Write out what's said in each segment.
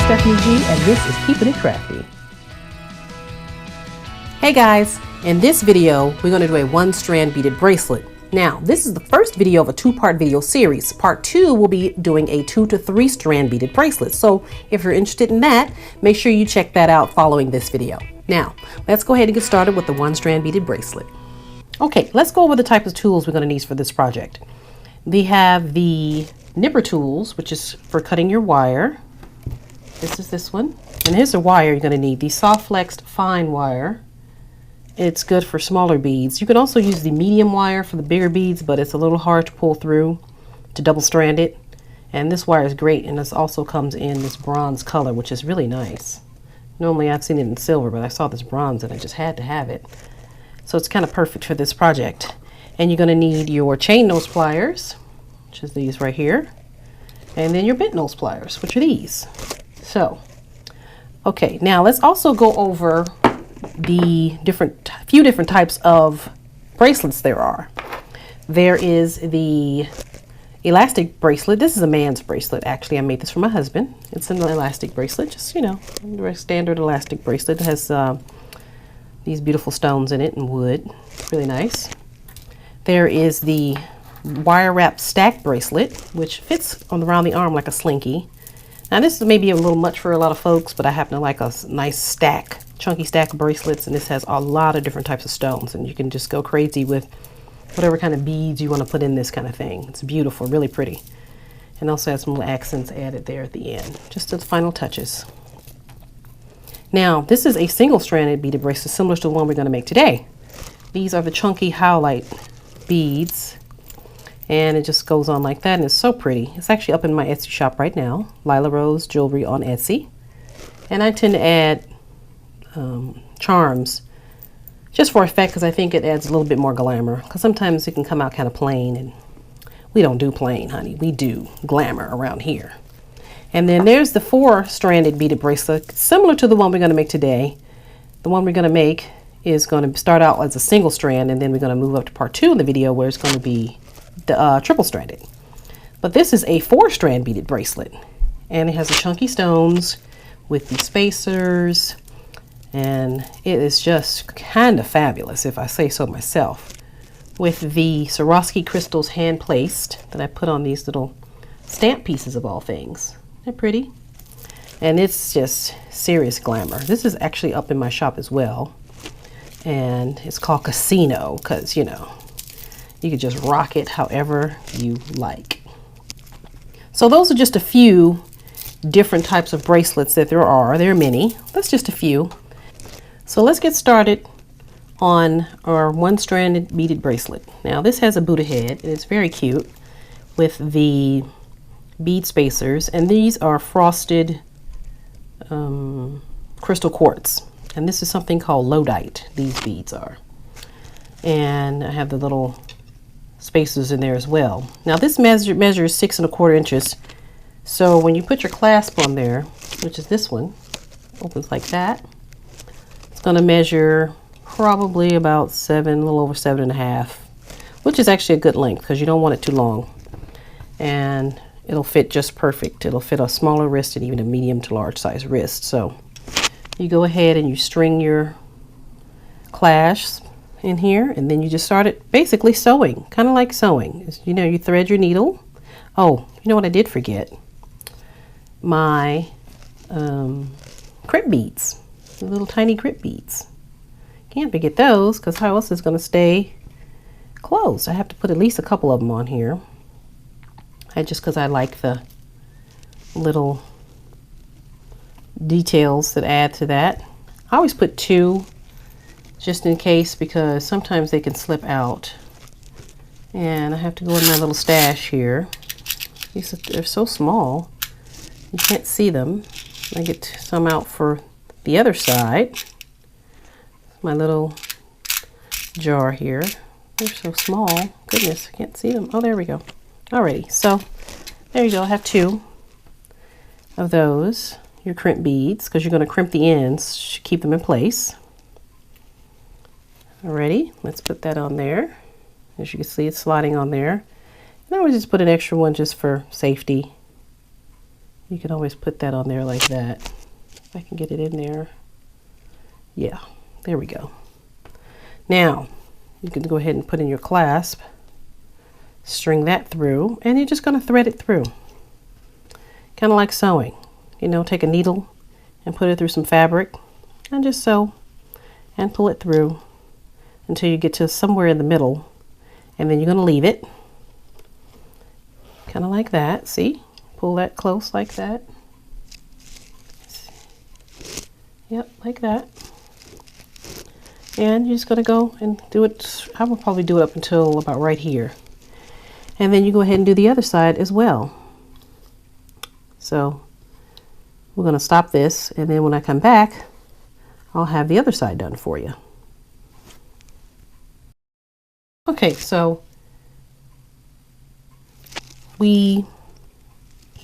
Stephanie G, and this is Keeping It Crafty. Hey guys, in this video, we're going to do a one-strand beaded bracelet. Now, this is the first video of a two-part video series. Part 2 will be doing a 2 to 3 strand beaded bracelet. So if you're interested in that, make sure you check that out following this video. Now, let's go ahead and get started with the one-strand beaded bracelet. Okay, let's go over the type of tools we're going to need for this project. We have the nipper tools, which is for cutting your wire. This is this one. And here's the wire you're going to need, the soft flexed fine wire. It's good for smaller beads. You can also use the medium wire for the bigger beads, but it's a little hard to pull through to double strand it. And this wire is great, and this also comes in this bronze color, which is really nice. Normally I've seen it in silver, but I saw this bronze and I just had to have it. So it's kind of perfect for this project. And you're going to need your chain nose pliers, which is these right here, and then your bent nose pliers, which are these. So, okay, now let's also go over the few different types of bracelets there are. There is the elastic bracelet. This is a man's bracelet. Actually, I made this for my husband. It's an elastic bracelet, just, you know, a standard elastic bracelet. It has these beautiful stones in it and wood. Really nice. There is the wire wrap stack bracelet, which fits around the arm like a slinky. Now this is maybe a little much for a lot of folks, but I happen to like a nice stack, chunky stack of bracelets, and this has a lot of different types of stones, and you can just go crazy with whatever kind of beads you want to put in this kind of thing. It's beautiful, really pretty. And also has some little accents added there at the end, just the final touches. Now this is a single stranded beaded bracelet similar to the one we're going to make today. These are the chunky howlite beads, and it just goes on like that, and it's so pretty. It's actually up in my Etsy shop right now, Lila Rose Jewelry on Etsy. And I tend to add charms just for effect, because I think it adds a little bit more glamour, because sometimes it can come out kind of plain, and we don't do plain, honey. We do glamour around here. And then there's the 4-stranded beaded bracelet, similar to the one we're going to make today. The one we're going to make is going to start out as a single strand, and then we're going to move up to part 2 in the video where it's going to be the triple stranded. But this is a 4-strand beaded bracelet, and it has the chunky stones with the spacers, and it is just kind of fabulous, if I say so myself, with the Swarovski crystals hand placed that I put on these little stamp pieces of all things. They're pretty, and it's just serious glamour. This is actually up in my shop as well, and it's called Casino because, you know, you could just rock it however you like. So those are just a few different types of bracelets that there are. There are many. That's just a few. So let's get started on our one-stranded beaded bracelet. Now this has a Buddha head, and it's very cute with the bead spacers, and these are frosted crystal quartz, and this is something called Lodite. These beads are, and I have the little spacers in there as well. Now this measures 6 1/4 inches, so when you put your clasp on there, which is this one, opens like that, it's going to measure probably about 7, a little over 7.5, which is actually a good length because you don't want it too long, and it'll fit just perfect. It'll fit a smaller wrist and even a medium to large size wrist. So you go ahead and you string your clasp in here, and then you just start it basically sewing, kind of like sewing. You know, you thread your needle. Oh, you know what I did forget? My crimp beads, the little tiny crimp beads. Can't forget those, because how else is going to stay closed? I have to put at least a couple of them on here. Just because I like the little details that add to that. I always put 2 just in case, because sometimes they can slip out, and I have to go in my little stash here. They're so small you can't see them. I get some out for the other side. My little jar here. They're so small, goodness, I can't see them. Oh, there we go. Alrighty, so there you go. I have 2 of those, your crimp beads, because you're going to crimp the ends to keep them in place. Alrighty, let's put that on there. As you can see, it's sliding on there. And I would just put an extra one just for safety. You can always put that on there like that. If I can get it in there. Yeah, there we go. Now, you can go ahead and put in your clasp, string that through, and you're just going to thread it through. Kind of like sewing. You know, take a needle and put it through some fabric and just sew and pull it through until you get to somewhere in the middle, and then you're going to leave it kind of like that. See? Pull that close like that. Yep, like that. And you're just going to go and do it. I will probably do it up until about right here. And then you go ahead and do the other side as well. So we're going to stop this, and then when I come back, I'll have the other side done for you. Okay, so we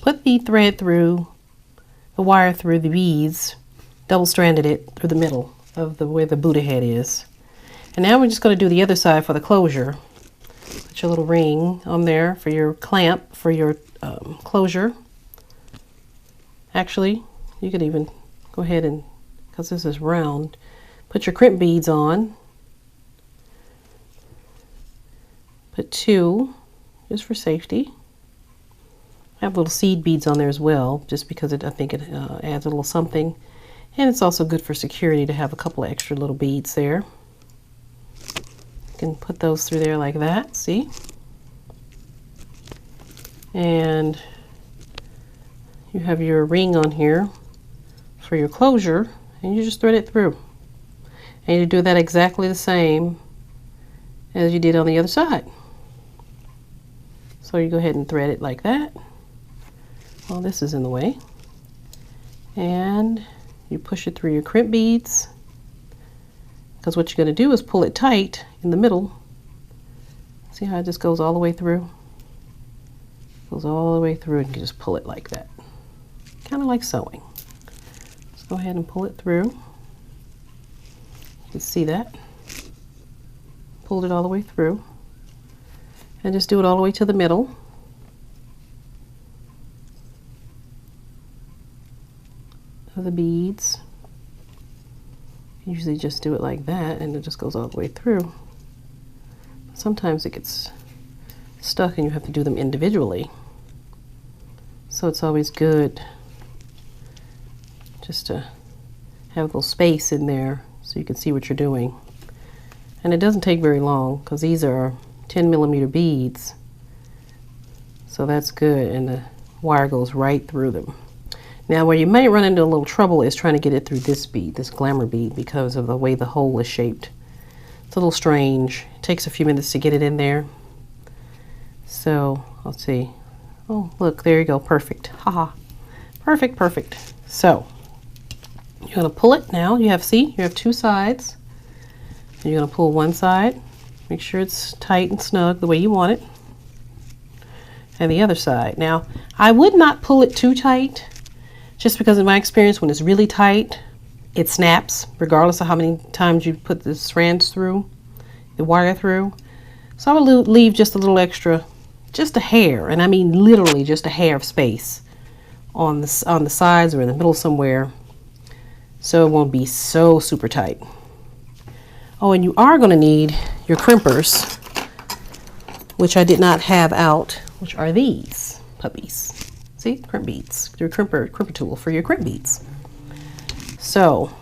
put the thread through, the wire through the beads, double-stranded it through the middle of the where the Buddha head is. And now we're just going to do the other side for the closure. Put your little ring on there for your clamp, for your closure. Actually, you could even go ahead and, because this is round, put your crimp beads on. Put 2, just for safety. I have little seed beads on there as well, just because I think it adds a little something. And it's also good for security to have a couple of extra little beads there. You can put those through there like that, see? And you have your ring on here for your closure, and you just thread it through. And you do that exactly the same as you did on the other side. So you go ahead and thread it like that. Well, this is in the way. And you push it through your crimp beads, because what you're going to do is pull it tight in the middle. See how it just goes all the way through? Goes all the way through, and you just pull it like that. Kind of like sewing. Just go ahead and pull it through. You can see that. Pulled it all the way through. And just do it all the way to the middle. Of the beads. Usually just do it like that, and it just goes all the way through. Sometimes it gets stuck and you have to do them individually. So it's always good just to have a little space in there so you can see what you're doing. And it doesn't take very long, because these are 10mm beads. So that's good, and the wire goes right through them. Now, where you may run into a little trouble is trying to get it through this bead, this glamour bead, because of the way the hole is shaped. It's a little strange. It takes a few minutes to get it in there. So, let's see. Oh, look, there you go. Perfect. Haha. Perfect, perfect. So, you're going to pull it now. You have 2 sides. You're going to pull one side. Make sure it's tight and snug the way you want it. And the other side. Now, I would not pull it too tight, just because in my experience, when it's really tight, it snaps, regardless of how many times you put the strands through, the wire through. So I would leave just a little extra, just a hair, and I mean literally just a hair of space on the sides or in the middle somewhere, so it won't be so super tight. Oh, and you are going to need your crimpers, which I did not have out, which are these puppies. See, crimp beads, your crimper tool for your crimp beads. So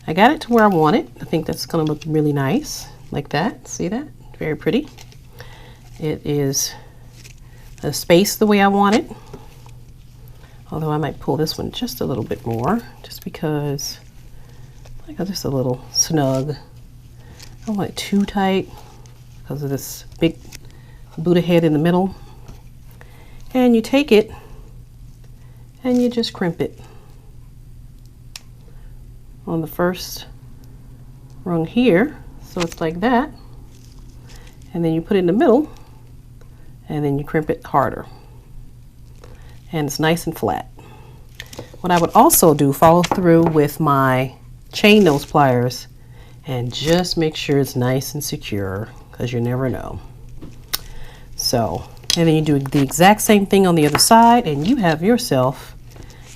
I got it to where I want it. I think that's going to look really nice, like that. See that? Very pretty. It is a space the way I want it. Although I might pull this one just a little bit more, just because I got just a little snug. I don't want it too tight because of this big Buddha head in the middle. And you take it and you just crimp it on the first rung here, so it's like that, and then you put it in the middle, and then you crimp it harder, and it's nice and flat. What I would also do, follow through with my chain nose pliers and just make sure it's nice and secure, because you never know. So, and then you do the exact same thing on the other side, and you have yourself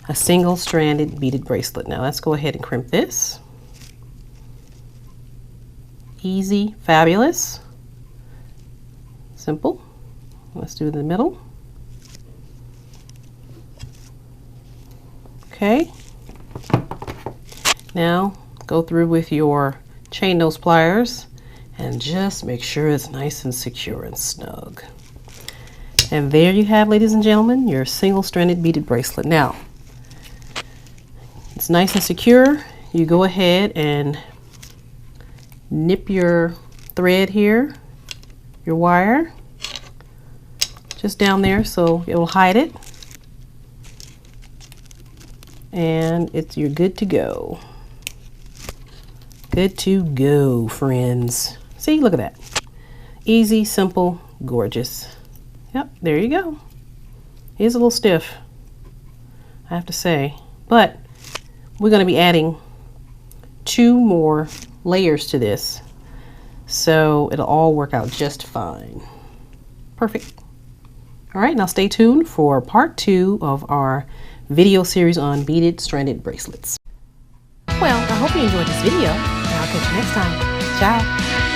a single stranded beaded bracelet. Now let's go ahead and crimp this. Easy, fabulous, simple. Let's do the middle. Okay. Now go through with your chain nose pliers and just make sure it's nice and secure and snug. And there you have, ladies and gentlemen, your single stranded beaded bracelet. Now, it's nice and secure. You go ahead and nip your thread here, your wire, just down there so it will hide it. And you're good to go. Good to go, friends. See, look at that. Easy, simple, gorgeous. Yep, there you go. It is a little stiff, I have to say, but we're going to be adding 2 more layers to this, so it'll all work out just fine. Perfect. All right, now stay tuned for part 2 of our video series on beaded stranded bracelets. Well, I hope you enjoyed this video, and I'll catch you next time. Ciao.